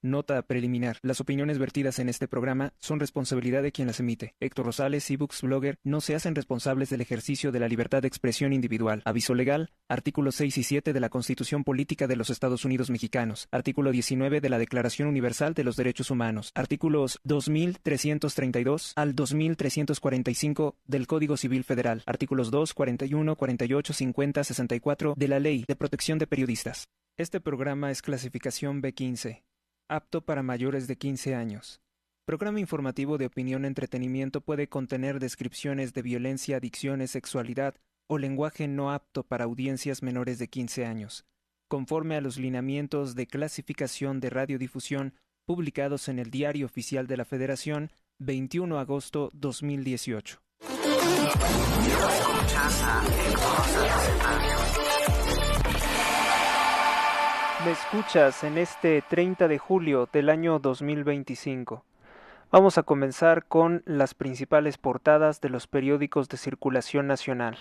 Nota preliminar. Las opiniones vertidas en este programa son responsabilidad de quien las emite. Héctor Rosales, ebooks blogger, no se hacen responsables del ejercicio de la libertad de expresión individual. Aviso legal. Artículos 6 y 7 de la Constitución Política de los Estados Unidos Mexicanos. Artículo 19 de la Declaración Universal de los Derechos Humanos. Artículos 2332 al 2345 del Código Civil Federal. Artículos 2, 41, 48, 50, 64 de la Ley de Protección de Periodistas. Este programa es clasificación B15. Apto para mayores de 15 años. Programa informativo de opinión entretenimiento puede contener descripciones de violencia, adicciones, sexualidad o lenguaje no apto para audiencias menores de 15 años, conforme a los lineamientos de clasificación de radiodifusión publicados en el Diario Oficial de la Federación, 21 de agosto 2018. Me escuchas en este 30 de julio del año 2025. Vamos a comenzar con las principales portadas de los periódicos de circulación nacional.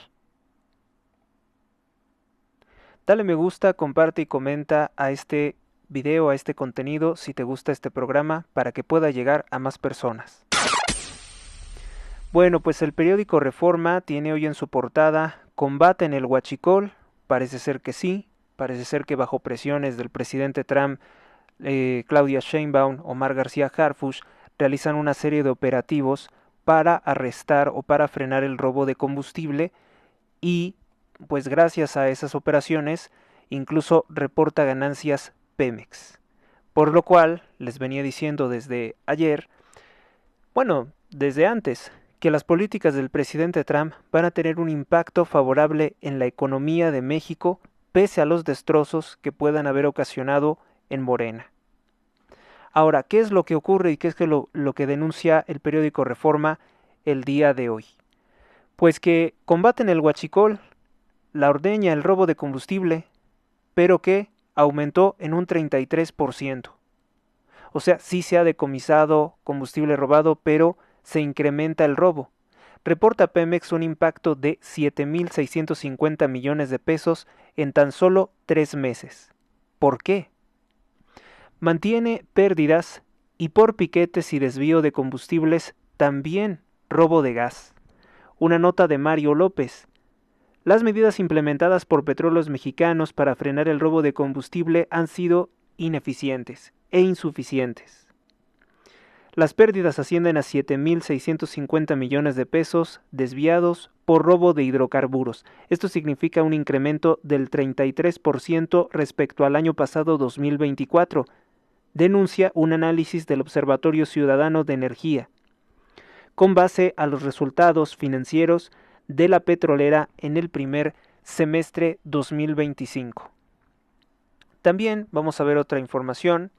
Dale me gusta, comparte y comenta a este video, a este contenido, si te gusta este programa, para que pueda llegar a más personas. Bueno, pues el periódico Reforma tiene hoy en su portada: combate en el huachicol. Parece ser que sí. Parece ser que bajo presiones del presidente Trump, Claudia Sheinbaum, Omar García Harfuch, realizan una serie de operativos para arrestar o para frenar el robo de combustible y, pues gracias a esas operaciones, incluso reporta ganancias Pemex. Por lo cual, les venía diciendo desde ayer, bueno, desde antes, que las políticas del presidente Trump van a tener un impacto favorable en la economía de México, pese a los destrozos que puedan haber ocasionado en Morena. Ahora, ¿qué es lo que ocurre y qué es lo que denuncia el periódico Reforma el día de hoy? Pues que combaten el huachicol, la ordeña, el robo de combustible, pero que aumentó en un 33%. O sea, sí se ha decomisado combustible robado, pero se incrementa el robo. Reporta Pemex un impacto de 7.650 millones de pesos en tan solo 3 meses. ¿Por qué? Mantiene pérdidas y por piquetes y desvío de combustibles también robo de gas. Una nota de Mario López. Las medidas implementadas por Petróleos Mexicanos para frenar el robo de combustible han sido ineficientes e insuficientes. Las pérdidas ascienden a 7.650 millones de pesos desviados por robo de hidrocarburos. Esto significa un incremento del 33% respecto al año pasado 2024, denuncia un análisis del Observatorio Ciudadano de Energía, con base a los resultados financieros de la petrolera en el primer semestre 2025. También vamos a ver otra información.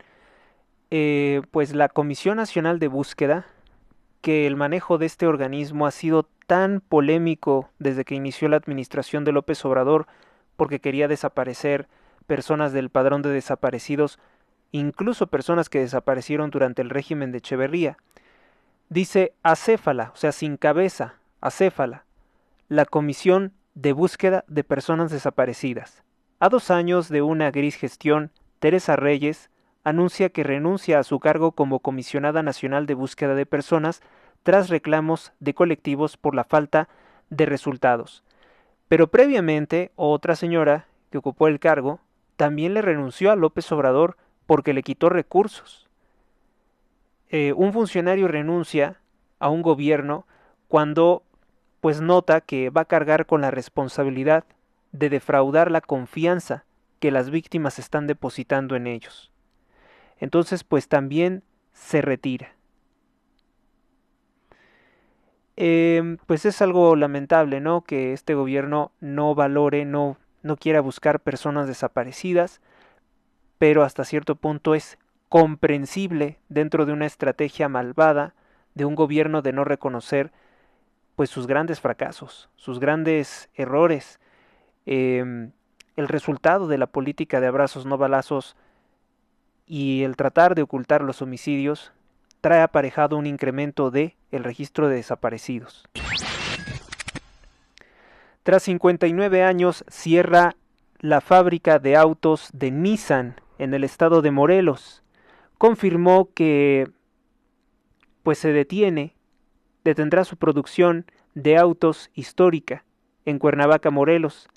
Pues la Comisión Nacional de Búsqueda, que el manejo de este organismo ha sido tan polémico desde que inició la administración de López Obrador, porque quería desaparecer personas del padrón de desaparecidos, incluso personas que desaparecieron durante el régimen de Echeverría. Dice acéfala, o sea, sin cabeza, acéfala, la Comisión de Búsqueda de Personas Desaparecidas. A 2 años de una gris gestión, Teresa Reyes anuncia que renuncia a su cargo como Comisionada Nacional de Búsqueda de Personas tras reclamos de colectivos por la falta de resultados. Pero previamente, otra señora que ocupó el cargo también le renunció a López Obrador porque le quitó recursos. Un funcionario renuncia a un gobierno cuando pues nota que va a cargar con la responsabilidad de defraudar la confianza que las víctimas están depositando en ellos. Entonces, pues también se retira. Pues es algo lamentable, ¿no? Que este gobierno no valore, no quiera buscar personas desaparecidas, pero hasta cierto punto es comprensible dentro de una estrategia malvada de un gobierno de no reconocer pues sus grandes fracasos, sus grandes errores, el resultado de la política de abrazos no balazos y el tratar de ocultar los homicidios trae aparejado un incremento de el registro de desaparecidos. Tras 59 años cierra la fábrica de autos de Nissan en el estado de Morelos, confirmó que pues se detendrá su producción de autos histórica en Cuernavaca, Morelos.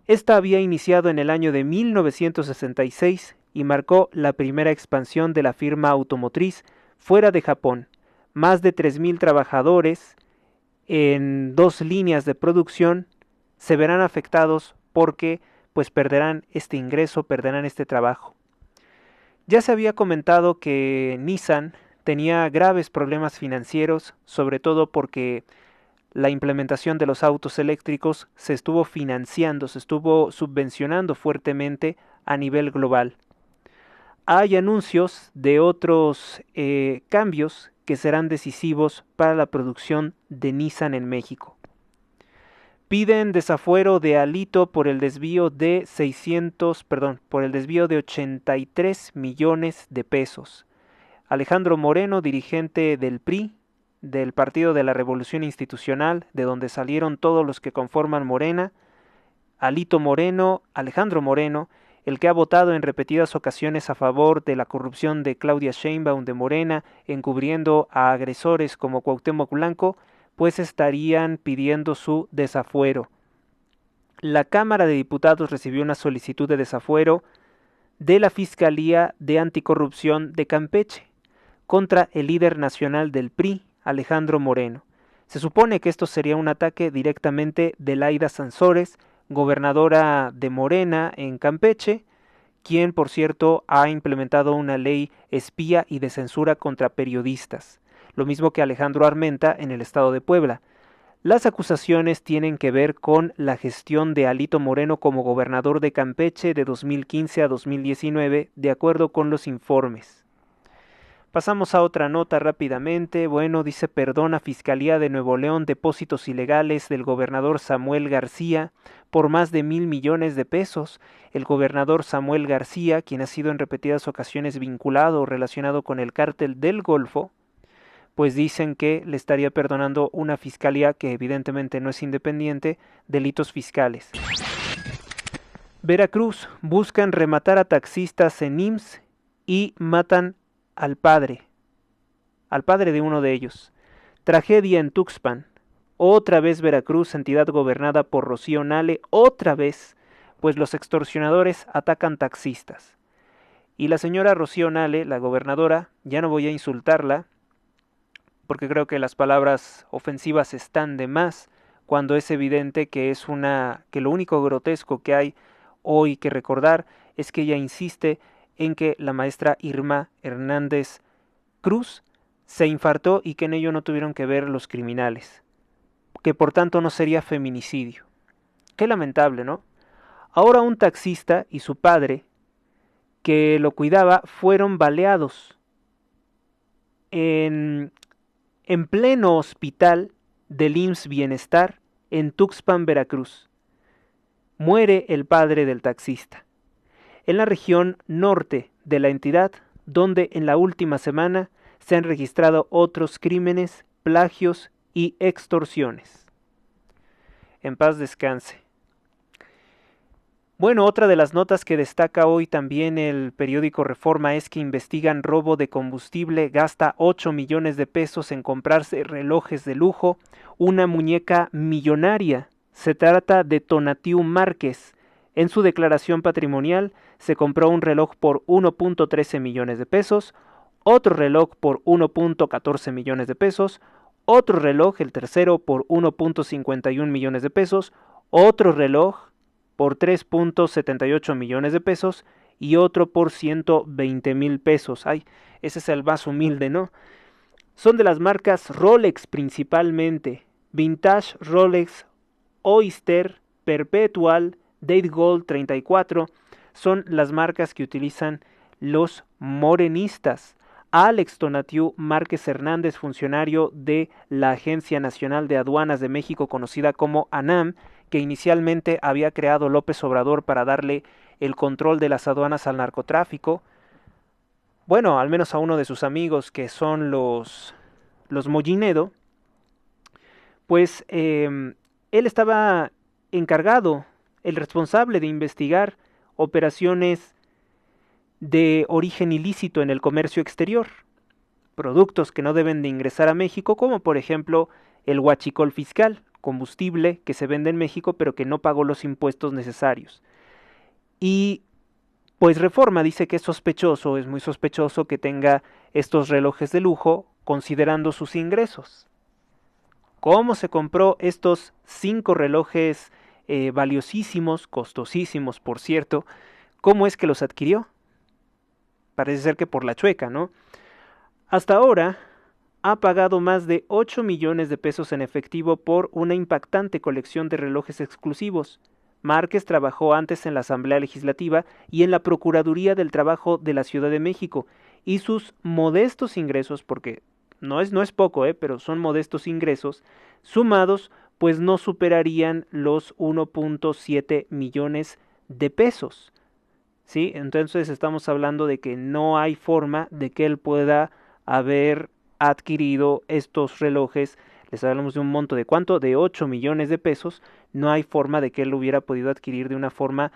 Esta había iniciado en el año de 1966 y marcó la primera expansión de la firma automotriz fuera de Japón. Más de 3,000 trabajadores en 2 líneas de producción se verán afectados porque pues perderán este ingreso, perderán este trabajo. Ya se había comentado que Nissan tenía graves problemas financieros, sobre todo porque la implementación de los autos eléctricos se estuvo financiando, se estuvo subvencionando fuertemente a nivel global. Hay anuncios de otros cambios que serán decisivos para la producción de Nissan en México. Piden desafuero de Alito por el desvío de por el desvío de 83 millones de pesos. Alejandro Moreno, dirigente del PRI, del Partido de la Revolución Institucional, de donde salieron todos los que conforman Morena, Alejandro Moreno, el que ha votado en repetidas ocasiones a favor de la corrupción de Claudia Sheinbaum de Morena, encubriendo a agresores como Cuauhtémoc Blanco, pues estarían pidiendo su desafuero. La Cámara de Diputados recibió una solicitud de desafuero de la Fiscalía de Anticorrupción de Campeche contra el líder nacional del PRI, Alejandro Moreno. Se supone que esto sería un ataque directamente de Laida Sansores, gobernadora de Morena en Campeche, quien por cierto ha implementado una ley espía y de censura contra periodistas, lo mismo que Alejandro Armenta en el estado de Puebla. Las acusaciones tienen que ver con la gestión de Alito Moreno como gobernador de Campeche de 2015 a 2019, de acuerdo con los informes. Pasamos a otra nota rápidamente. Bueno, dice perdona Fiscalía de Nuevo León depósitos ilegales del gobernador Samuel García por más de 1,000 millones de pesos. El gobernador Samuel García, quien ha sido en repetidas ocasiones vinculado o relacionado con el cártel del Golfo, pues dicen que le estaría perdonando una fiscalía que evidentemente no es independiente, delitos fiscales. Veracruz, buscan rematar a taxistas en IMSS y matan al padre de uno de ellos. Tragedia en Tuxpan. Otra vez Veracruz, entidad gobernada por Rocío Nale, otra vez, pues los extorsionadores atacan taxistas. Y la señora Rocío Nale, la gobernadora, ya no voy a insultarla, porque creo que las palabras ofensivas están de más, cuando es evidente que que lo único grotesco que hay hoy que recordar es que ella insiste en que la maestra Irma Hernández Cruz se infartó y que en ello no tuvieron que ver los criminales, que por tanto no sería feminicidio. Qué lamentable, ¿no? Ahora un taxista y su padre, que lo cuidaba, fueron baleados en pleno hospital del IMSS Bienestar en Tuxpan, Veracruz. Muere el padre del taxista. En la región norte de la entidad, donde en la última semana se han registrado otros crímenes, plagios y extorsiones. En paz descanse. Bueno, otra de las notas que destaca hoy también el periódico Reforma es que investigan robo de combustible, gasta 8 millones de pesos en comprarse relojes de lujo, una muñeca millonaria. Se trata de Tonatiu Márquez. En su declaración patrimonial se compró un reloj por 1.13 millones de pesos, otro reloj por 1.14 millones de pesos, otro reloj, el tercero, por 1.51 millones de pesos, otro reloj por 3.78 millones de pesos y otro por 120,000 pesos. Ay, ese es el más humilde, ¿no? Son de las marcas Rolex principalmente, Vintage Rolex, Oyster, Perpetual, Date Gold 34, son las marcas que utilizan los morenistas. Alex Tonatiu Márquez Hernández, funcionario de la Agencia Nacional de Aduanas de México, conocida como ANAM, que inicialmente había creado López Obrador para darle el control de las aduanas al narcotráfico, bueno, al menos a uno de sus amigos que son los Mollinedo, pues él estaba encargado, el responsable de investigar operaciones de origen ilícito en el comercio exterior, productos que no deben de ingresar a México, como por ejemplo el huachicol fiscal, combustible que se vende en México pero que no pagó los impuestos necesarios. Y pues Reforma dice que es sospechoso, es muy sospechoso que tenga estos relojes de lujo considerando sus ingresos. ¿Cómo se compró estos 5 relojes valiosísimos, costosísimos por cierto? ¿Cómo es que los adquirió? Parece ser que por la chueca, ¿no? Hasta ahora ha pagado más de 8 millones de pesos en efectivo por una impactante colección de relojes exclusivos. Márquez trabajó antes en la Asamblea Legislativa y en la Procuraduría del Trabajo de la Ciudad de México, y sus modestos ingresos, porque no es poco, pero son modestos ingresos, sumados, pues no superarían los 1.7 millones de pesos. ¿Sí? Entonces estamos hablando de que no hay forma de que él pueda haber adquirido estos relojes. Les hablamos de un monto de ¿cuánto? De 8 millones de pesos. No hay forma de que él lo hubiera podido adquirir de una forma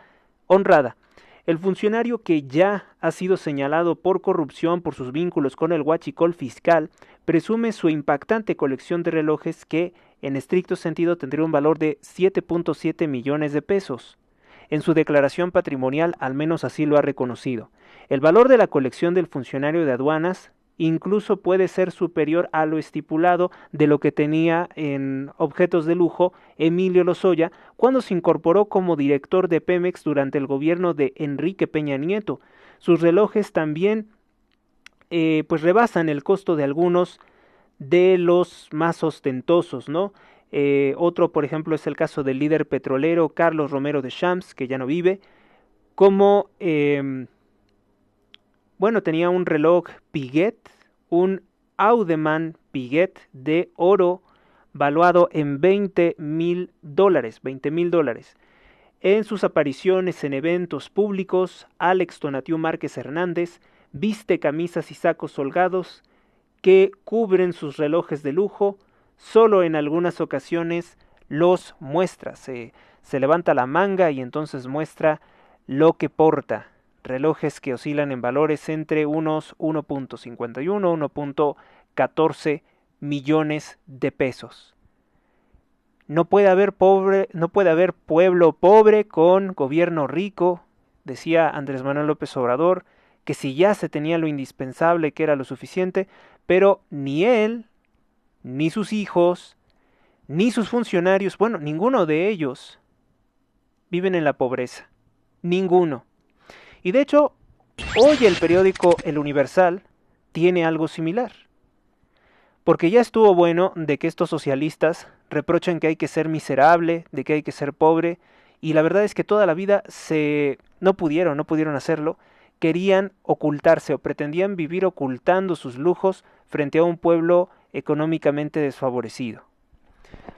honrada. El funcionario, que ya ha sido señalado por corrupción por sus vínculos con el huachicol fiscal, presume su impactante colección de relojes que, en estricto sentido, tendría un valor de 7.7 millones de pesos. En su declaración patrimonial al menos así lo ha reconocido. El valor de la colección del funcionario de aduanas incluso puede ser superior a lo estipulado de lo que tenía en objetos de lujo Emilio Lozoya cuando se incorporó como director de Pemex durante el gobierno de Enrique Peña Nieto. Sus relojes también pues rebasan el costo de algunos de los más ostentosos, ¿no? Otro, por ejemplo, es el caso del líder petrolero Carlos Romero de Champs, que ya no vive, como, bueno, tenía un reloj Piguet, un Audeman Piguet de oro valuado en $20,000, $20,000. En sus apariciones en eventos públicos, Alex Tonatiu Márquez Hernández viste camisas y sacos holgados que cubren sus relojes de lujo. Solo en algunas ocasiones los muestra, se levanta la manga y entonces muestra lo que porta. Relojes que oscilan en valores entre unos 1.51, 1.14 millones de pesos. No puede haber pueblo pobre con gobierno rico, decía Andrés Manuel López Obrador, que si ya se tenía lo indispensable, que era lo suficiente, pero ni él, ni sus hijos, ni sus funcionarios, bueno, ninguno de ellos viven en la pobreza. Ninguno. Y de hecho, hoy el periódico El Universal tiene algo similar. Porque ya estuvo bueno de que estos socialistas reprochen que hay que ser miserable, de que hay que ser pobre, y la verdad es que toda la vida no pudieron hacerlo, querían ocultarse o pretendían vivir ocultando sus lujos frente a un pueblo económicamente desfavorecido.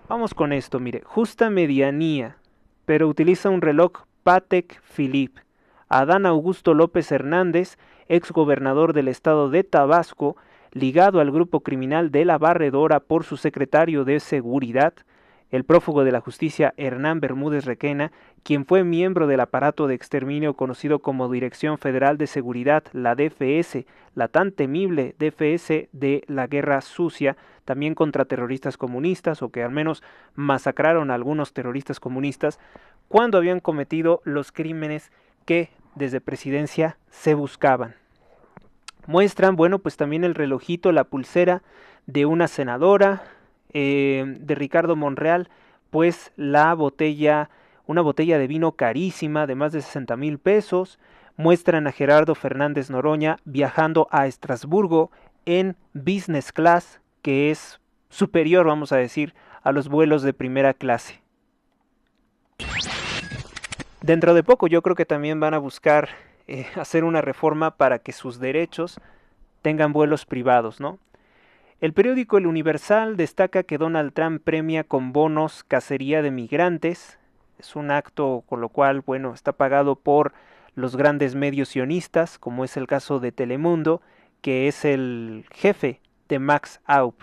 Vamos con esto, mire, justa medianía, pero utiliza un reloj Patek Philippe. Adán Augusto López Hernández, ex gobernador del estado de Tabasco, ligado al grupo criminal de La Barredora por su secretario de Seguridad, el prófugo de la justicia Hernán Bermúdez Requena, quien fue miembro del aparato de exterminio conocido como Dirección Federal de Seguridad, la DFS, la tan temible DFS de la Guerra Sucia, también contra terroristas comunistas, o que al menos masacraron a algunos terroristas comunistas, cuando habían cometido los crímenes que desde presidencia se buscaban. Muestran, bueno, pues también el relojito, la pulsera de una senadora, de Ricardo Monreal, pues una botella de vino carísima de más de 60,000 pesos. Muestran a Gerardo Fernández Noroña viajando a Estrasburgo en business class, que es superior, vamos a decir, a los vuelos de primera clase. Dentro de poco yo creo que también van a buscar hacer una reforma para que sus derechos tengan vuelos privados, ¿no? El periódico El Universal destaca que Donald Trump premia con bonos cacería de migrantes. Es un acto con lo cual, bueno, está pagado por los grandes medios sionistas, como es el caso de Telemundo, que es el jefe de Max Aup,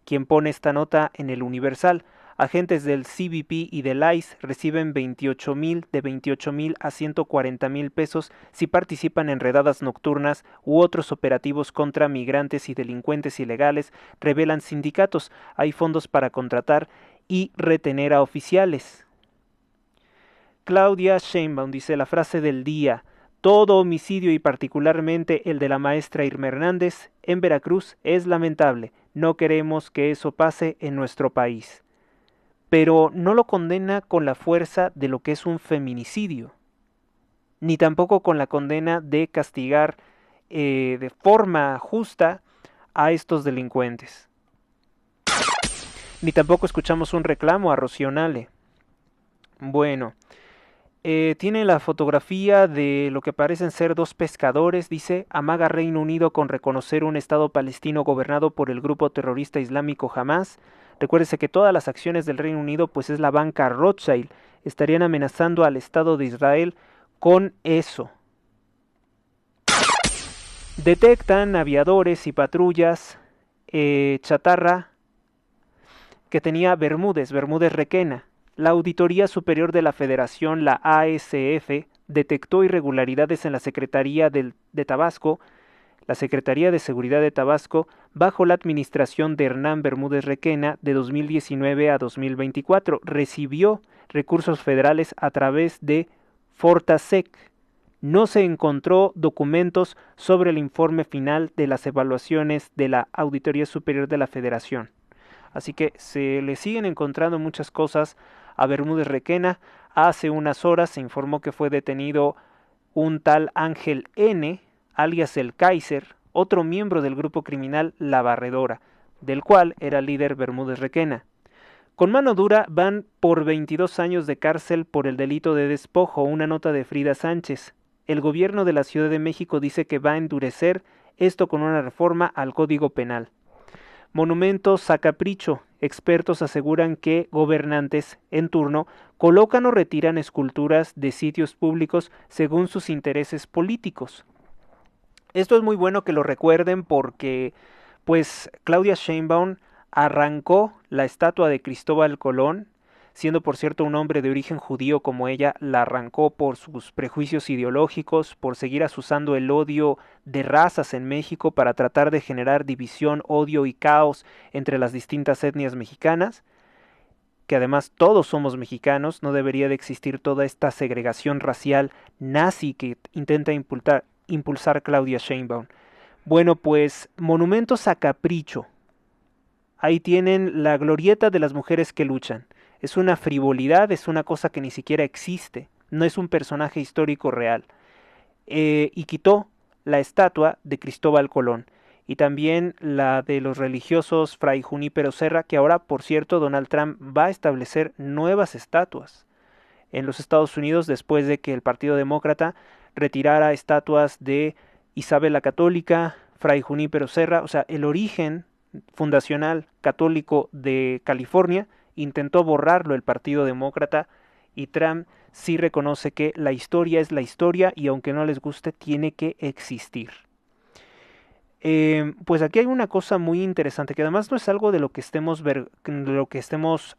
quien pone esta nota en El Universal. Agentes del CBP y del ICE reciben de 28,000 a 140,000 pesos si participan en redadas nocturnas u otros operativos contra migrantes y delincuentes ilegales, revelan sindicatos. Hay fondos para contratar y retener a oficiales. Claudia Sheinbaum dice la frase del día: todo homicidio y particularmente el de la maestra Irma Hernández en Veracruz es lamentable. No queremos que eso pase en nuestro país. Pero no lo condena con la fuerza de lo que es un feminicidio, ni tampoco con la condena de castigar de forma justa a estos delincuentes. Ni tampoco escuchamos un reclamo a Rocío Nale. Bueno, tiene la fotografía de lo que parecen ser dos pescadores. Dice: amaga Reino Unido con reconocer un estado palestino gobernado por el grupo terrorista islámico Hamás. Recuérdese que todas las acciones del Reino Unido pues es la banca Rothschild. Estarían amenazando al Estado de Israel con eso. Detectan aviadores y patrullas chatarra que tenía Bermúdez Requena. La Auditoría Superior de la Federación, la ASF, detectó irregularidades en la Secretaría de Tabasco, la Secretaría de Seguridad de Tabasco, bajo la administración de Hernán Bermúdez Requena de 2019 a 2024. Recibió recursos federales a través de Fortasec. No se encontró documentos sobre el informe final de las evaluaciones de la Auditoría Superior de la Federación. Así que se le siguen encontrando muchas cosas a Bermúdez Requena. Hace unas horas se informó que fue detenido un tal Ángel N., alias el Kaiser, otro miembro del grupo criminal La Barredora, del cual era líder Bermúdez Requena. Con mano dura van por 22 años de cárcel por el delito de despojo, una nota de Frida Sánchez. El gobierno de la Ciudad de México dice que va a endurecer esto con una reforma al Código Penal. Monumentos a capricho. Expertos aseguran que gobernantes en turno colocan o retiran esculturas de sitios públicos según sus intereses políticos. Esto es muy bueno que lo recuerden porque, pues, Claudia Sheinbaum arrancó la estatua de Cristóbal Colón, siendo por cierto un hombre de origen judío como ella, la arrancó por sus prejuicios ideológicos, por seguir asusando el odio de razas en México para tratar de generar división, odio y caos entre las distintas etnias mexicanas, que además todos somos mexicanos, no debería de existir toda esta segregación racial nazi que intenta impulsar Claudia Sheinbaum. Bueno, pues monumentos a capricho. Ahí tienen la glorieta de las mujeres que luchan. Es una frivolidad, es una cosa que ni siquiera existe, no es un personaje histórico real. Y quitó la estatua de Cristóbal Colón y también la de los religiosos Fray Junípero Serra, que ahora, por cierto, Donald Trump va a establecer nuevas estatuas en los Estados Unidos después de que el Partido Demócrata retirara estatuas de Isabel la Católica, Fray Junípero Serra, o sea, el origen fundacional católico de California. Intentó borrarlo el Partido Demócrata y Trump sí reconoce que la historia es la historia y aunque no les guste tiene que existir. Pues aquí hay una cosa muy interesante que además no es algo de lo que estemos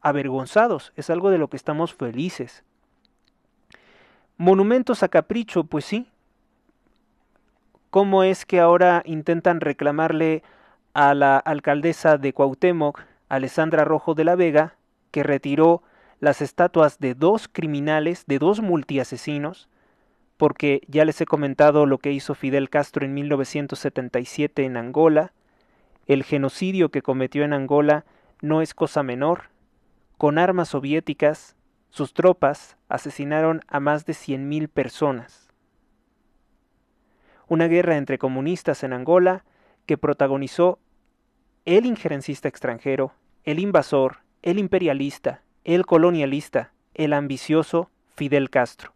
avergonzados, es algo de lo que estamos felices. Monumentos a capricho, pues sí. ¿Cómo es que ahora intentan reclamarle a la alcaldesa de Cuauhtémoc, Alessandra Rojo de la Vega, que retiró las estatuas de dos criminales, de dos multiasesinos, porque ya les he comentado lo que hizo Fidel Castro en 1977 en Angola? El genocidio que cometió en Angola no es cosa menor. Con armas soviéticas, sus tropas asesinaron a más de 100,000 personas. Una guerra entre comunistas en Angola que protagonizó el injerencista extranjero, el invasor, el imperialista, el colonialista, el ambicioso Fidel Castro.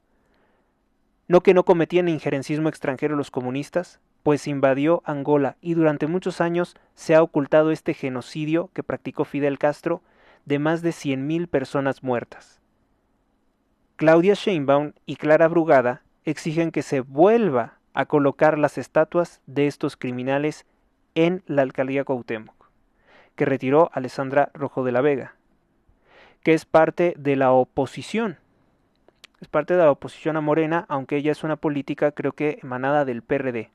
¿No que no cometían injerencismo extranjero los comunistas? Pues invadió Angola y durante muchos años se ha ocultado este genocidio que practicó Fidel Castro de más de 100,000 personas muertas. Claudia Sheinbaum y Clara Brugada exigen que se vuelva a colocar las estatuas de estos criminales en la alcaldía Cuauhtémoc, que retiró Alessandra Rojo de la Vega. que es parte de la oposición. Es parte de la oposición a Morena, aunque ella es una política, creo que emanada del PRD.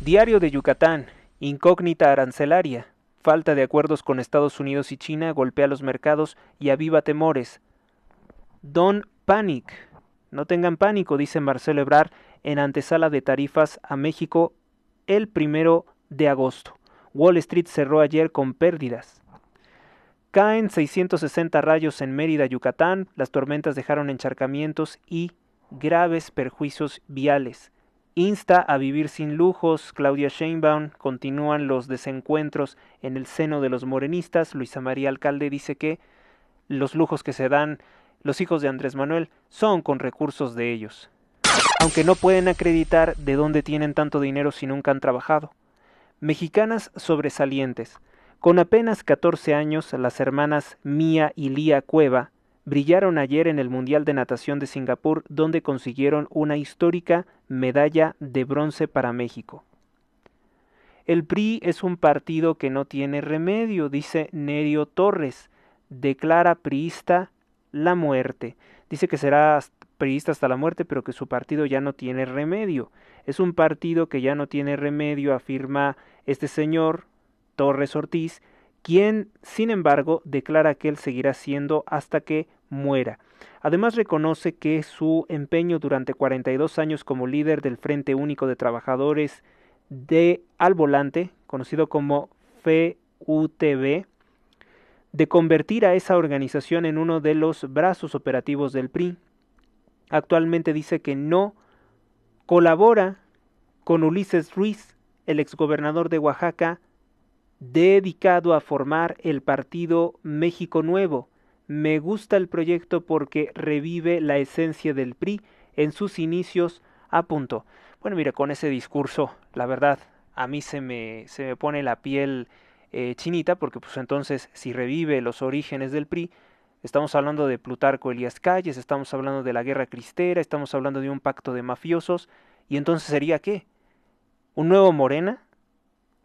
Diario de Yucatán. Incógnita arancelaria. Falta de acuerdos con Estados Unidos y China golpea los mercados y aviva temores. Don't panic. No tengan pánico, dice Marcelo Ebrard en antesala de tarifas a México el 1 de agosto. Wall Street cerró ayer con pérdidas. Caen 660 rayos en Mérida, Yucatán. Las tormentas dejaron encharcamientos y graves perjuicios viales. Insta a vivir sin lujos. Claudia Sheinbaum. Continúan los desencuentros en el seno de los morenistas. Luisa María Alcalde dice que los lujos que se dan los hijos de Andrés Manuel son con recursos de ellos, aunque no pueden acreditar de dónde tienen tanto dinero si nunca han trabajado. Mexicanas sobresalientes. Con apenas 14 años, las hermanas Mía y Lía Cueva brillaron ayer en el Mundial de Natación de Singapur, donde consiguieron una histórica medalla de bronce para México. El PRI es un partido que no tiene remedio, dice Nerio Torres. Declara priista la muerte. Dice que será priista hasta la muerte, pero que su partido ya no tiene remedio. Es un partido que ya no tiene remedio, afirma este señor Torres Ortiz, quien, sin embargo, declara que él seguirá siendo hasta que muera. Además reconoce que su empeño durante 42 años como líder del Frente Único de Trabajadores de Al Volante, conocido como FUTV, de convertir a esa organización en uno de los brazos operativos del PRI. Actualmente dice que no colabora con Ulises Ruiz, el exgobernador de Oaxaca, dedicado a formar el partido México Nuevo. Me gusta el proyecto porque revive la esencia del PRI en sus inicios, apuntó. Bueno, mira, con ese discurso, la verdad, a mí se me pone la piel chinita, porque pues entonces si revive los orígenes del PRI, estamos hablando de Plutarco Elías Calles, estamos hablando de la guerra cristera, estamos hablando de un pacto de mafiosos, y entonces sería ¿qué? ¿Un nuevo Morena?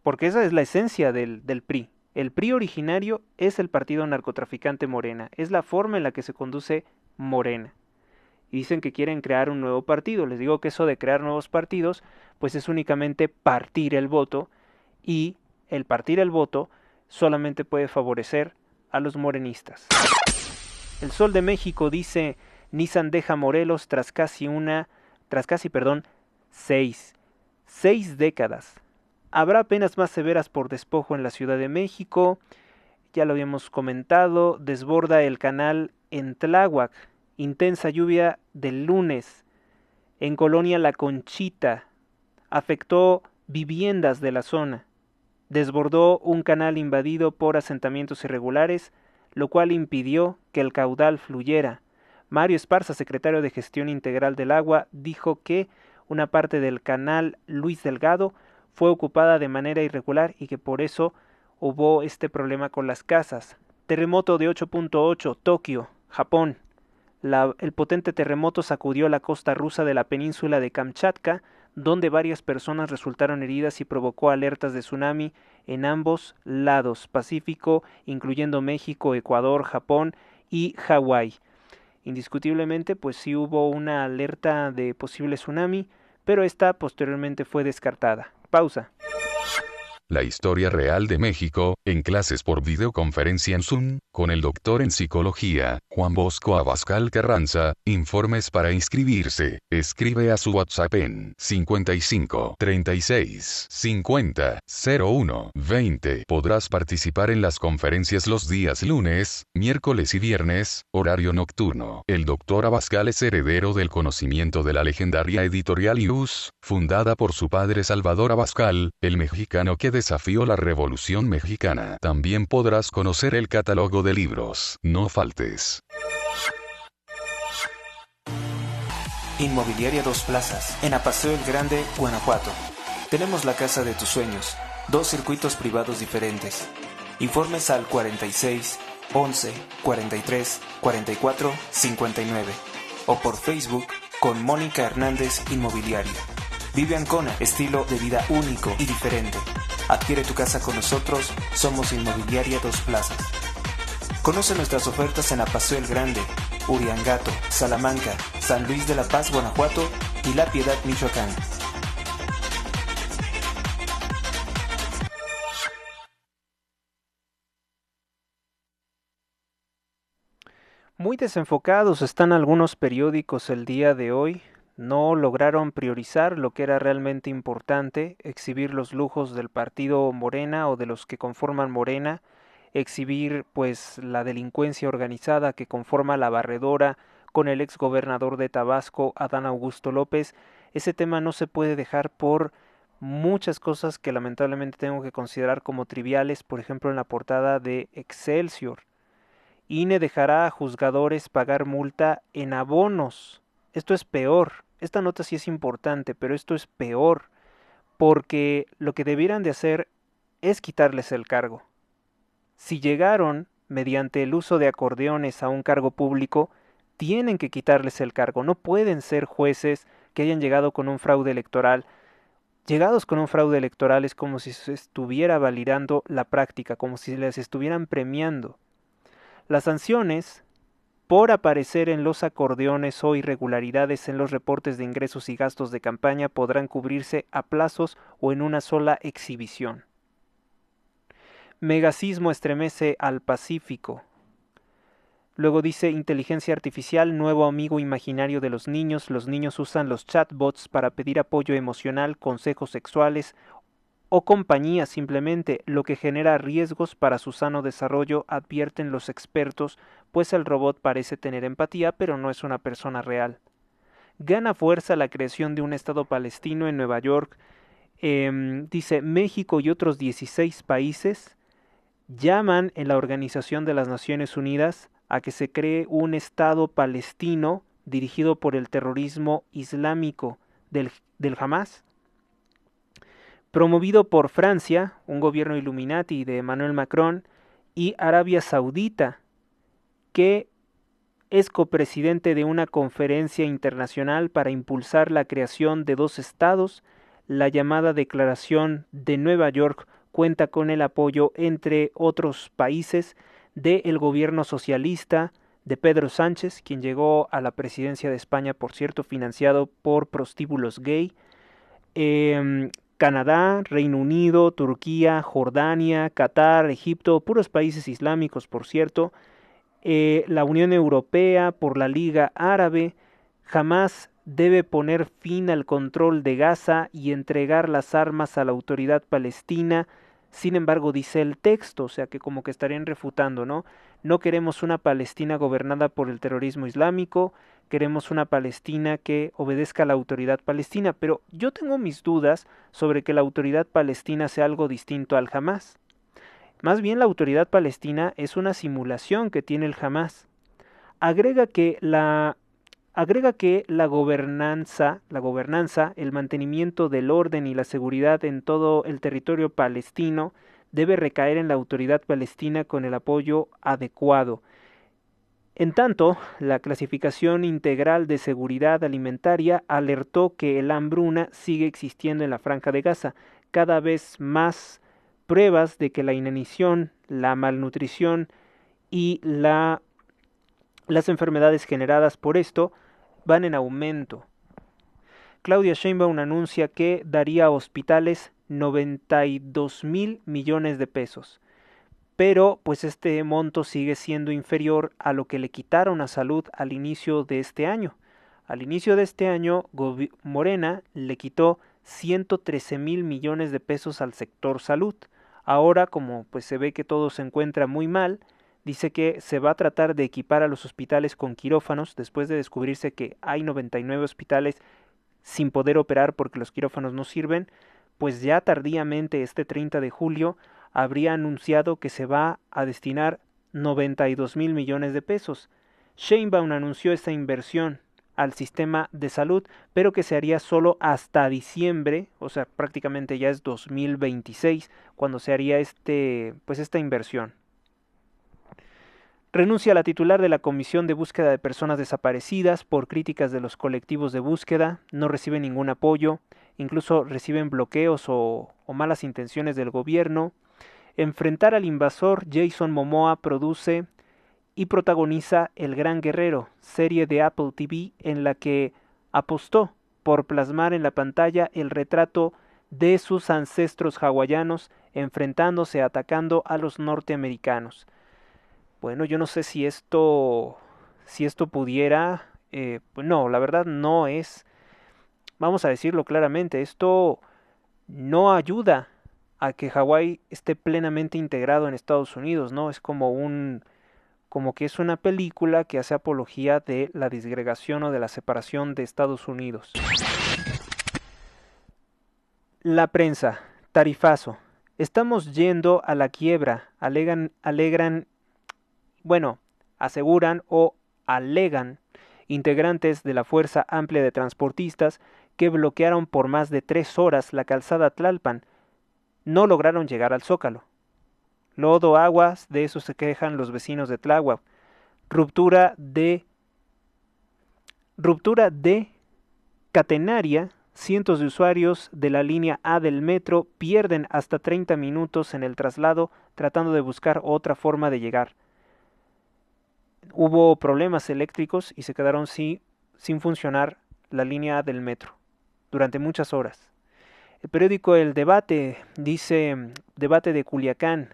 Porque esa es la esencia del PRI. El PRI originario es el partido narcotraficante Morena, es la forma en la que se conduce Morena. Y dicen que quieren crear un nuevo partido. Les digo que eso de crear nuevos partidos, pues es únicamente partir el voto, y el partir el voto solamente puede favorecer a los morenistas. El Sol de México dice: Nissan deja Morelos tras casi 6 décadas. Habrá penas más severas por despojo en la Ciudad de México. Ya lo habíamos comentado. Desborda el canal en Tláhuac. Intensa lluvia del lunes. En Colonia La Conchita. Afectó viviendas de la zona. Desbordó un canal invadido por asentamientos irregulares, lo cual impidió que el caudal fluyera. Mario Esparza, secretario de Gestión Integral del Agua, dijo que una parte del canal Luis Delgado fue ocupada de manera irregular y que por eso hubo este problema con las casas. Terremoto de 8.8, Tokio, Japón. El potente terremoto sacudió la costa rusa de la península de Kamchatka, donde varias personas resultaron heridas y provocó alertas de tsunami en ambos lados Pacífico, incluyendo México, Ecuador, Japón y Hawái. Indiscutiblemente, pues sí hubo una alerta de posible tsunami, pero esta posteriormente fue descartada. Pausa. La historia real de México, en clases por videoconferencia en Zoom, con el doctor en psicología, Juan Bosco Abascal Carranza. Informes para inscribirse. Escribe a su WhatsApp en 55 36 50 01 20. Podrás participar en las conferencias los días lunes, miércoles y viernes, horario nocturno. El doctor Abascal es heredero del conocimiento de la legendaria editorial IUS, fundada por su padre Salvador Abascal, el mexicano que desafió la Revolución Mexicana. También podrás conocer el catálogo de libros. No faltes. Inmobiliaria Dos Plazas, en Apaseo el Grande, Guanajuato. Tenemos la casa de tus sueños, 2 circuitos privados diferentes. Informes al 46 11 43 44 59 o por Facebook con Mónica Hernández Inmobiliaria. Vive Ancona, estilo de vida único y diferente. Adquiere tu casa con nosotros, somos Inmobiliaria Dos Plazas. Conoce nuestras ofertas en Apaseo el Grande, Uriangato, Salamanca, San Luis de la Paz, Guanajuato y La Piedad, Michoacán. Muy desenfocados están algunos periódicos el día de hoy. No lograron priorizar lo que era realmente importante, exhibir los lujos del partido Morena o de los que conforman Morena, exhibir pues la delincuencia organizada que conforma la barredora con el ex gobernador de Tabasco, Adán Augusto López. Ese tema no se puede dejar por muchas cosas que lamentablemente tengo que considerar como triviales, por ejemplo en la portada de Excelsior. INE dejará a juzgadores pagar multa en abonos. Esto es peor. Esta nota sí es importante, pero esto es peor, porque lo que debieran de hacer es quitarles el cargo. Si llegaron mediante el uso de acordeones a un cargo público, tienen que quitarles el cargo. No pueden ser jueces que hayan llegado con un fraude electoral. Llegados con un fraude electoral es como si se estuviera validando la práctica, como si les estuvieran premiando. Las sanciones por aparecer en los acordeones o irregularidades en los reportes de ingresos y gastos de campaña podrán cubrirse a plazos o en una sola exhibición. Megasismo estremece al Pacífico. Luego dice inteligencia artificial, nuevo amigo imaginario de los niños usan los chatbots para pedir apoyo emocional, consejos sexuales o compañía simplemente, lo que genera riesgos para su sano desarrollo, advierten los expertos, pues el robot parece tener empatía, pero no es una persona real. Gana fuerza la creación de un Estado palestino en Nueva York. Dice, México y otros 16 países llaman en la Organización de las Naciones Unidas a que se cree un Estado palestino dirigido por el terrorismo islámico del Hamas. Promovido por Francia, un gobierno Illuminati de Emmanuel Macron, y Arabia Saudita, que es copresidente de una conferencia internacional para impulsar la creación de 2 estados. La llamada Declaración de Nueva York cuenta con el apoyo, entre otros países, del gobierno socialista de Pedro Sánchez, quien llegó a la presidencia de España, por cierto, financiado por prostíbulos gay, Canadá, Reino Unido, Turquía, Jordania, Qatar, Egipto, puros países islámicos, por cierto, la Unión Europea, por la Liga Árabe. Jamás debe poner fin al control de Gaza y entregar las armas a la autoridad palestina. Sin embargo, dice el texto, o sea que como que estarían refutando, ¿no? No queremos una Palestina gobernada por el terrorismo islámico, queremos una Palestina que obedezca a la autoridad palestina, pero yo tengo mis dudas sobre que la autoridad palestina sea algo distinto al Hamas. Más bien la autoridad palestina es una simulación que tiene el Hamas. Agrega que la gobernanza, el mantenimiento del orden y la seguridad en todo el territorio palestino debe recaer en la autoridad palestina con el apoyo adecuado. En tanto, la Clasificación Integral de Seguridad Alimentaria alertó que la hambruna sigue existiendo en la Franja de Gaza. Cada vez más pruebas de que la inanición, la malnutrición y las enfermedades generadas por esto van en aumento. Claudia Sheinbaum anuncia que daría a hospitales 92,000 millones de pesos. Pero pues este monto sigue siendo inferior a lo que le quitaron a salud al inicio de este año. Al inicio de este año, Morena le quitó 113,000 millones de pesos al sector salud. Ahora, como pues se ve que todo se encuentra muy mal, dice que se va a tratar de equipar a los hospitales con quirófanos después de descubrirse que hay 99 hospitales sin poder operar porque los quirófanos no sirven. Pues ya tardíamente este 30 de julio habría anunciado que se va a destinar 92,000 millones de pesos. Sheinbaum anunció esta inversión al sistema de salud, pero que se haría solo hasta diciembre, o sea, prácticamente ya es 2026 cuando se haría esta inversión. Renuncia la titular de la Comisión de Búsqueda de Personas Desaparecidas por críticas de los colectivos de búsqueda, no recibe ningún apoyo, incluso reciben bloqueos o malas intenciones del gobierno. Enfrentar al invasor, Jason Momoa produce y protagoniza El Gran Guerrero, serie de Apple TV en la que apostó por plasmar en la pantalla el retrato de sus ancestros hawaianos enfrentándose, atacando a los norteamericanos. Bueno, yo no sé si esto pudiera, pues no, la verdad no es, vamos a decirlo claramente, esto no ayuda a que Hawái esté plenamente integrado en Estados Unidos, ¿no? Es como que es una película que hace apología de la disgregación o de la separación de Estados Unidos. La prensa, tarifazo. Estamos yendo a la quiebra, aseguran o alegan integrantes de la Fuerza Amplia de Transportistas que bloquearon por más de 3 horas la calzada Tlalpan. No lograron llegar al Zócalo. Lodo, aguas, de eso se quejan los vecinos de Tláhuac. Ruptura de catenaria. Cientos de usuarios de la línea A del metro pierden hasta 30 minutos en el traslado tratando de buscar otra forma de llegar. Hubo problemas eléctricos y se quedaron sin funcionar la línea A del metro durante muchas horas. El periódico El Debate dice, debate de Culiacán,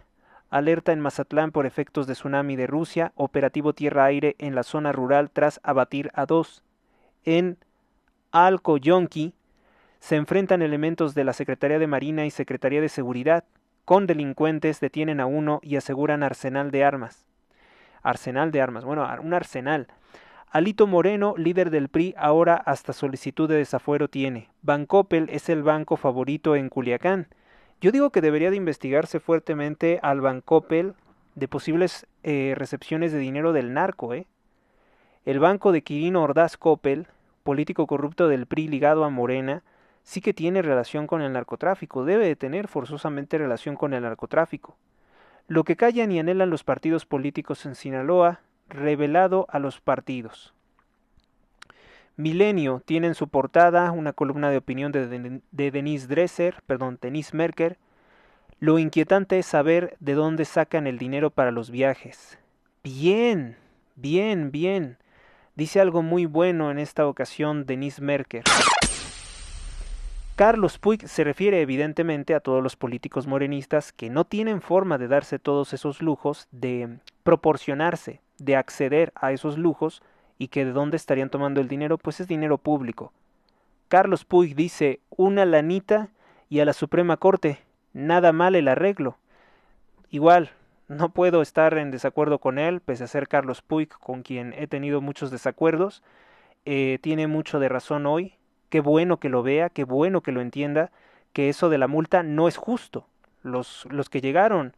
alerta en Mazatlán por efectos de tsunami de Rusia, operativo tierra-aire en la zona rural tras abatir a 2. En Alcoyonqui se enfrentan elementos de la Secretaría de Marina y Secretaría de Seguridad. Con delincuentes detienen a uno y aseguran arsenal de armas. Arsenal de armas, bueno, un arsenal. Alito Moreno, líder del PRI, ahora hasta solicitud de desafuero tiene. Bancoppel es el banco favorito en Culiacán. Yo digo que debería de investigarse fuertemente al Bancoppel de posibles recepciones de dinero del narco, El banco de Quirino Ordaz Coppel, político corrupto del PRI ligado a Morena, sí que tiene relación con el narcotráfico, debe de tener forzosamente relación con el narcotráfico. Lo que callan y anhelan los partidos políticos en Sinaloa, revelado a los partidos. Milenio tiene en su portada una columna de opinión de Denise Merker. Lo inquietante es saber de dónde sacan el dinero para los viajes. Bien. Dice algo muy bueno en esta ocasión Denise Merker. Carlos Puig se refiere evidentemente a todos los políticos morenistas que no tienen forma de darse todos esos lujos, de proporcionarse, de acceder a esos lujos y que de dónde estarían tomando el dinero, pues es dinero público. Carlos Puig dice, una lanita y a la Suprema Corte, nada mal el arreglo. Igual, no puedo estar en desacuerdo con él, pese a ser Carlos Puig, con quien he tenido muchos desacuerdos, tiene mucho de razón hoy. Qué bueno que lo vea, qué bueno que lo entienda, que eso de la multa no es justo. Los que llegaron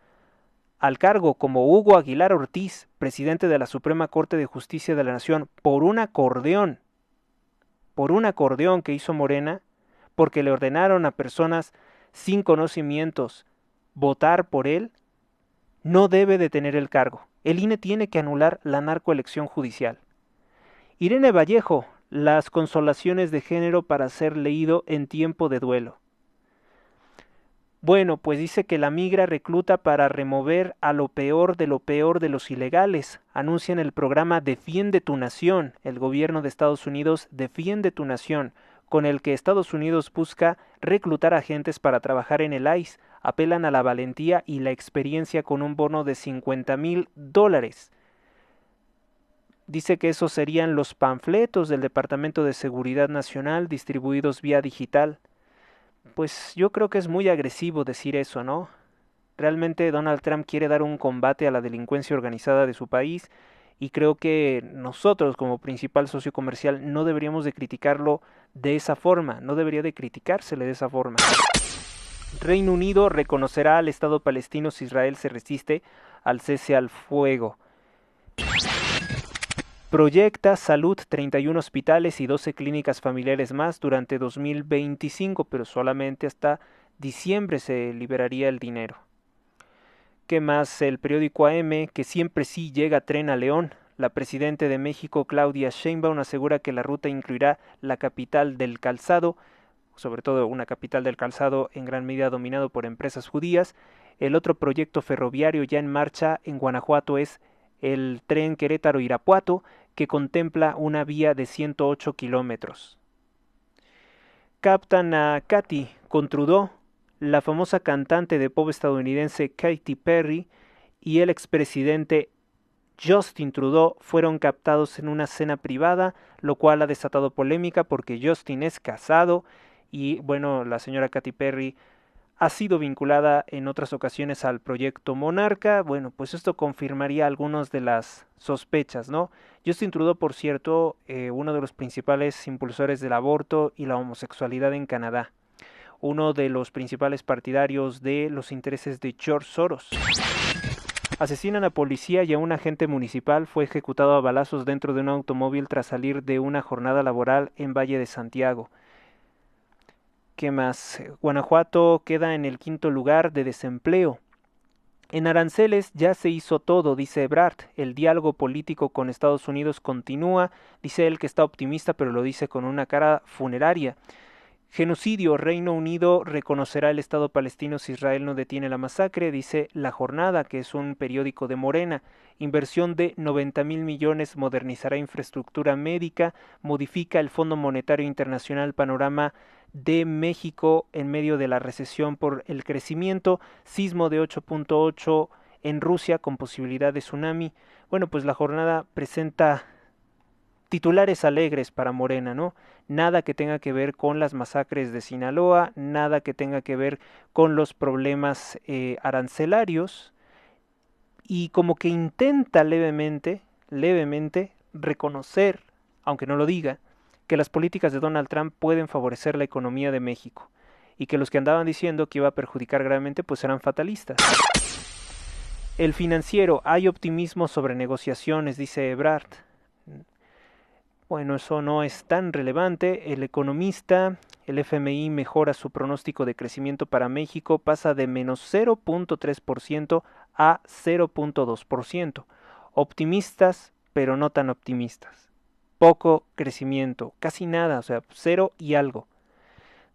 al cargo como Hugo Aguilar Ortiz, presidente de la Suprema Corte de Justicia de la Nación, por un acordeón que hizo Morena, porque le ordenaron a personas sin conocimientos votar por él, no debe de tener el cargo. El INE tiene que anular la narcoelección judicial. Irene Vallejo, las consolaciones de género para ser leído en tiempo de duelo. Bueno, pues dice que la migra recluta para remover a lo peor de los ilegales. Anuncian el programa Defiende tu Nación. El gobierno de Estados Unidos Defiende tu Nación, con el que Estados Unidos busca reclutar agentes para trabajar en el ICE. Apelan a la valentía y la experiencia con un bono de $50,000. Dice que esos serían los panfletos del Departamento de Seguridad Nacional distribuidos vía digital. Pues yo creo que es muy agresivo decir eso, ¿no? Realmente Donald Trump quiere dar un combate a la delincuencia organizada de su país y creo que nosotros como principal socio comercial no deberíamos de criticarlo de esa forma, no debería de criticársele de esa forma. Reino Unido reconocerá al Estado palestino si Israel se resiste al cese al fuego. Proyecta Salud 31 hospitales y 12 clínicas familiares más durante 2025, pero solamente hasta diciembre se liberaría el dinero. ¿Qué más? El periódico AM, que siempre sí llega tren a León. La presidenta de México, Claudia Sheinbaum, asegura que la ruta incluirá la capital del calzado, sobre todo una capital del calzado en gran medida dominado por empresas judías. El otro proyecto ferroviario ya en marcha en Guanajuato es el tren Querétaro-Irapuato, que contempla una vía de 108 kilómetros. Captan a Katy con Trudeau, la famosa cantante de pop estadounidense Katy Perry y el expresidente Justin Trudeau fueron captados en una cena privada, lo cual ha desatado polémica porque Justin es casado y bueno, la señora Katy Perry ha sido vinculada en otras ocasiones al proyecto Monarca. Bueno, pues esto confirmaría algunas de las sospechas, ¿no? Justin Trudeau, por cierto, uno de los principales impulsores del aborto y la homosexualidad en Canadá, uno de los principales partidarios de los intereses de George Soros. Asesinan a policía y a un agente municipal fue ejecutado a balazos dentro de un automóvil tras salir de una jornada laboral en Valle de Santiago. ¿Qué más? Guanajuato queda en el 5º lugar de desempleo. En aranceles ya se hizo todo, dice Ebrard. El diálogo político con Estados Unidos continúa. Dice él que está optimista, pero lo dice con una cara funeraria. Genocidio. Reino Unido reconocerá el Estado palestino si Israel no detiene la masacre, dice La Jornada, que es un periódico de Morena. Inversión de 90,000 millones modernizará infraestructura médica, modifica el Fondo Monetario Internacional panorama de México en medio de la recesión por el crecimiento, sismo de 8.8 en Rusia con posibilidad de tsunami. Bueno, pues La Jornada presenta titulares alegres para Morena, ¿no? Nada que tenga que ver con las masacres de Sinaloa, nada que tenga que ver con los problemas arancelarios, y como que intenta levemente reconocer, aunque no lo diga, que las políticas de Donald Trump pueden favorecer la economía de México, y que los que andaban diciendo que iba a perjudicar gravemente pues eran fatalistas. El Financiero, hay optimismo sobre negociaciones, dice Ebrard. Bueno, eso no es tan relevante. El Economista, el FMI mejora su pronóstico de crecimiento para México, pasa de menos 0.3% a 0.2%. Optimistas, pero no tan optimistas. Poco crecimiento, casi nada, o sea, 0 y algo.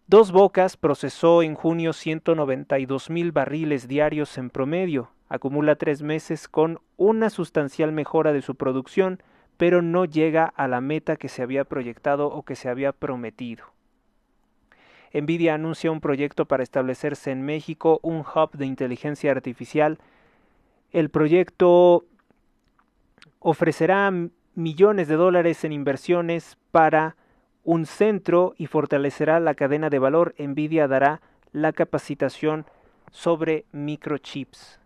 Dos Bocas procesó en junio 192,000 barriles diarios en promedio. Acumula 3 meses con una sustancial mejora de su producción, pero no llega a la meta que se había proyectado o que se había prometido. Nvidia anuncia un proyecto para establecerse en México, un hub de inteligencia artificial. El proyecto ofrecerá millones de dólares en inversiones para un centro y fortalecerá la cadena de valor. Nvidia dará la capacitación sobre microchips.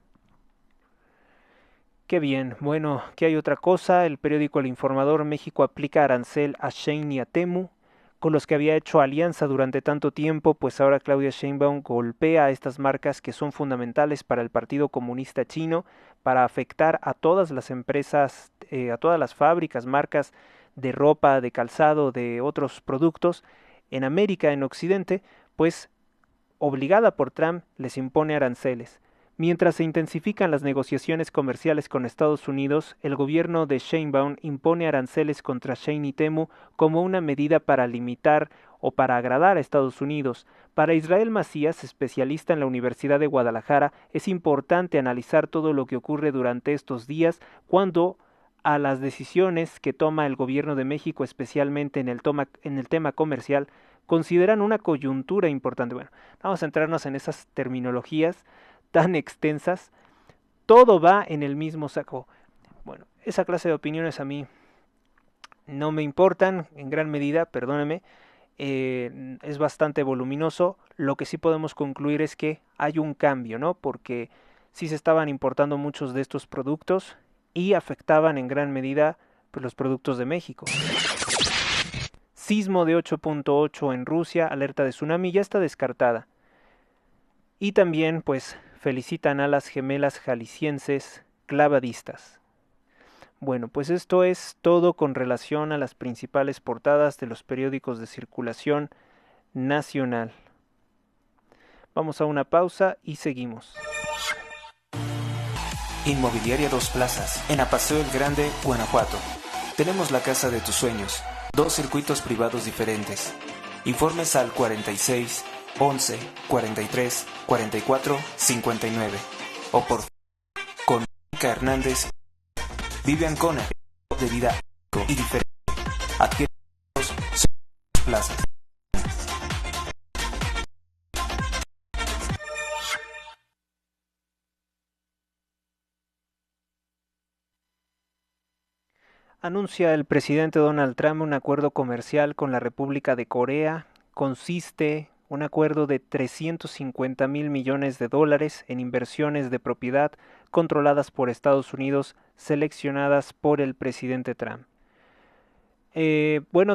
Qué bien. Bueno, ¿qué hay otra cosa? El periódico El Informador: México aplica arancel a Shein y a Temu, con los que había hecho alianza durante tanto tiempo, pues ahora Claudia Sheinbaum golpea a estas marcas que son fundamentales para el Partido Comunista Chino, para afectar a todas las empresas, a todas las fábricas, marcas de ropa, de calzado, de otros productos. En América, en Occidente, pues obligada por Trump, les impone aranceles. Mientras se intensifican las negociaciones comerciales con Estados Unidos, el gobierno de Sheinbaum impone aranceles contra Shein y Temu como una medida para limitar o para agradar a Estados Unidos. Para Israel Macías, especialista en la Universidad de Guadalajara, es importante analizar todo lo que ocurre durante estos días cuando a las decisiones que toma el gobierno de México, especialmente en el tema comercial, consideran una coyuntura importante. Bueno, vamos a centrarnos en esas terminologías tan extensas. Todo va en el mismo saco. Bueno, esa clase de opiniones a mí no me importan en gran medida, perdóneme. Es bastante voluminoso. Lo que sí podemos concluir es que hay un cambio, ¿no? Porque sí se estaban importando muchos de estos productos y afectaban en gran medida pues, los productos de México. Sismo de 8.8 en Rusia, alerta de tsunami, ya está descartada. Y también, pues, felicitan a las gemelas jaliscienses clavadistas. Bueno, pues esto es todo con relación a las principales portadas de los periódicos de circulación nacional. Vamos a una pausa y seguimos. Inmobiliaria Dos Plazas, en Apaseo el Grande, Guanajuato. Tenemos la casa de tus sueños, 2 circuitos privados diferentes. Informes al 46 11 43 44 59 o por con Mónica Hernández. Vivian Conner, de vida y diferente. Adquiere plazas. Anuncia el presidente Donald Trump un acuerdo comercial con la República de Corea. Consiste un acuerdo de 350,000 millones de dólares en inversiones de propiedad controladas por Estados Unidos, seleccionadas por el presidente Trump.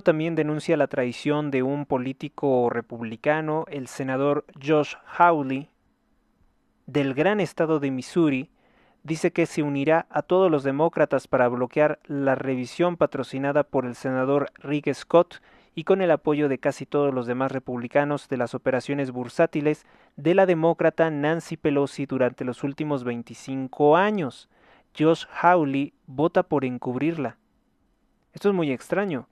También denuncia la traición de un político republicano, el senador Josh Hawley, del gran estado de Missouri. Dice que se unirá a todos los demócratas para bloquear la revisión patrocinada por el senador Rick Scott y con el apoyo de casi todos los demás republicanos de las operaciones bursátiles de la demócrata Nancy Pelosi durante los últimos 25 años. Josh Hawley vota por encubrirla. Esto es muy extraño.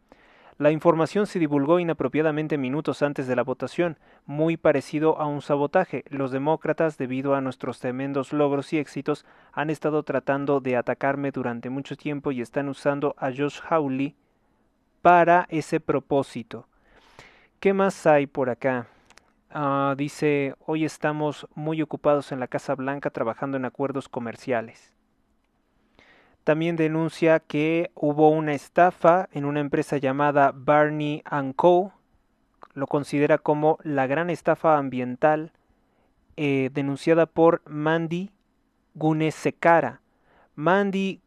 La información se divulgó inapropiadamente minutos antes de la votación, muy parecido a un sabotaje. Los demócratas, debido a nuestros tremendos logros y éxitos, han estado tratando de atacarme durante mucho tiempo y están usando a Josh Hawley para ese propósito. ¿Qué más hay por acá? Dice, hoy estamos muy ocupados en la Casa Blanca trabajando en acuerdos comerciales. También denuncia que hubo una estafa en una empresa llamada Barney & Co. Lo considera como la gran estafa ambiental denunciada por Mandy Gunasekara. Mandy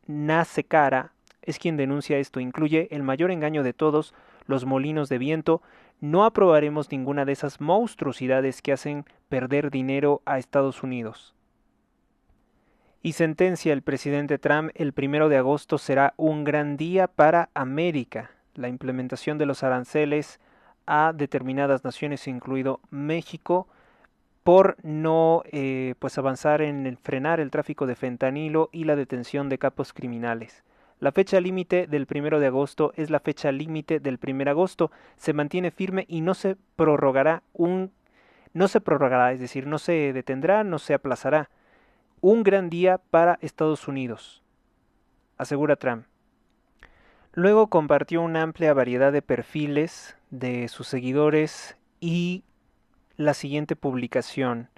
Gunasekara es quien denuncia esto. Incluye el mayor engaño de todos, los molinos de viento. No aprobaremos ninguna de esas monstruosidades que hacen perder dinero a Estados Unidos. Y sentencia el presidente Trump: el 1 de agosto será un gran día para América. La implementación de los aranceles a determinadas naciones, incluido México, por no avanzar en frenar el tráfico de fentanilo y la detención de capos criminales. La fecha límite del 1 de agosto es la fecha límite del 1 de agosto. Se mantiene firme y no se prorrogará, es decir, no se detendrá, no se aplazará. Un gran día para Estados Unidos, asegura Trump. Luego compartió una amplia variedad de perfiles de sus seguidores y la siguiente publicación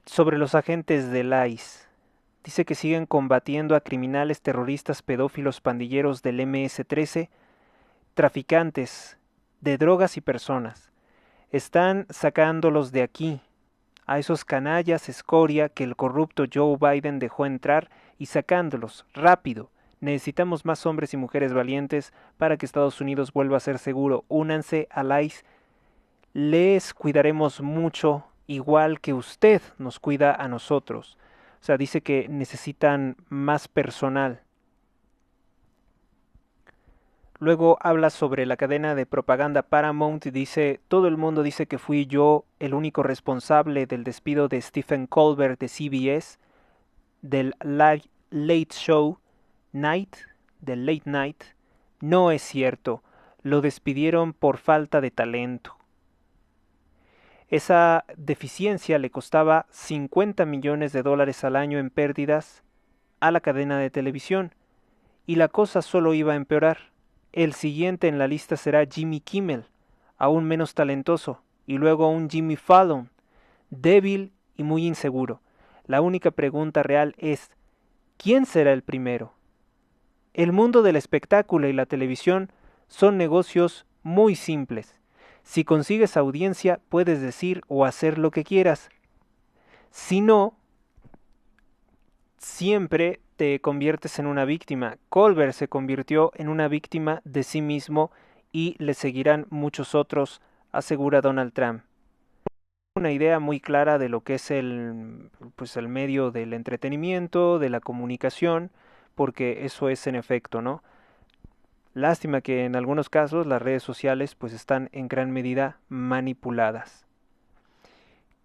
sobre los agentes del ICE. Dice que siguen combatiendo a criminales, terroristas, pedófilos, pandilleros del MS-13, traficantes de drogas y personas. Están sacándolos de aquí, a esos canallas escoria que el corrupto Joe Biden dejó entrar, y sacándolos rápido. Necesitamos más hombres y mujeres valientes para que Estados Unidos vuelva a ser seguro. Únanse al ICE. Les cuidaremos mucho, igual que usted nos cuida a nosotros. O sea, dice que necesitan más personal. Luego habla sobre la cadena de propaganda Paramount y dice, todo el mundo dice que fui yo el único responsable del despido de Stephen Colbert de CBS, del Late Night. No es cierto, lo despidieron por falta de talento. Esa deficiencia le costaba $50 millones al año en pérdidas a la cadena de televisión, y la cosa solo iba a empeorar. El siguiente en la lista será Jimmy Kimmel, aún menos talentoso, y luego un Jimmy Fallon, débil y muy inseguro. La única pregunta real es, ¿quién será el primero? El mundo del espectáculo y la televisión son negocios muy simples. Si consigues audiencia, puedes decir o hacer lo que quieras. Si no, siempre te conviertes en una víctima. Colbert se convirtió en una víctima de sí mismo y le seguirán muchos otros, asegura Donald Trump. Una idea muy clara de lo que es el medio del entretenimiento, de la comunicación, porque eso es en efecto, ¿no? Lástima que en algunos casos las redes sociales pues están en gran medida manipuladas.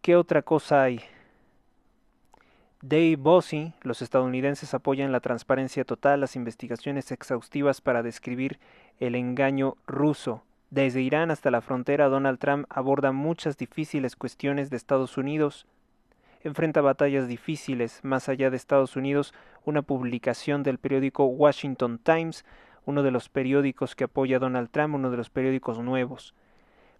¿Qué otra cosa hay? Dave Bossie, los estadounidenses apoyan la transparencia total, las investigaciones exhaustivas para describir el engaño ruso. Desde Irán hasta la frontera, Donald Trump aborda muchas difíciles cuestiones de Estados Unidos. enfrenta batallas difíciles más allá de Estados Unidos. Una publicación del periódico Washington Times, uno de los periódicos que apoya a Donald Trump, uno de los periódicos nuevos.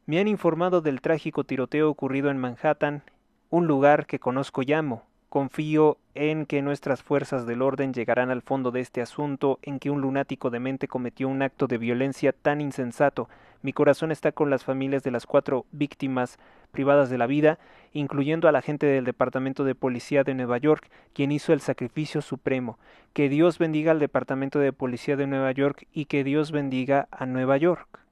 Me han informado del trágico tiroteo ocurrido en Manhattan, un lugar que conozco y amo. Confío en que nuestras fuerzas del orden llegarán al fondo de este asunto, en que un lunático demente cometió un acto de violencia tan insensato. Mi corazón está con las familias de las 4 víctimas privadas de la vida, incluyendo al agente del Departamento de Policía de Nueva York, quien hizo el sacrificio supremo. Que Dios bendiga al Departamento de Policía de Nueva York y que Dios bendiga a Nueva York.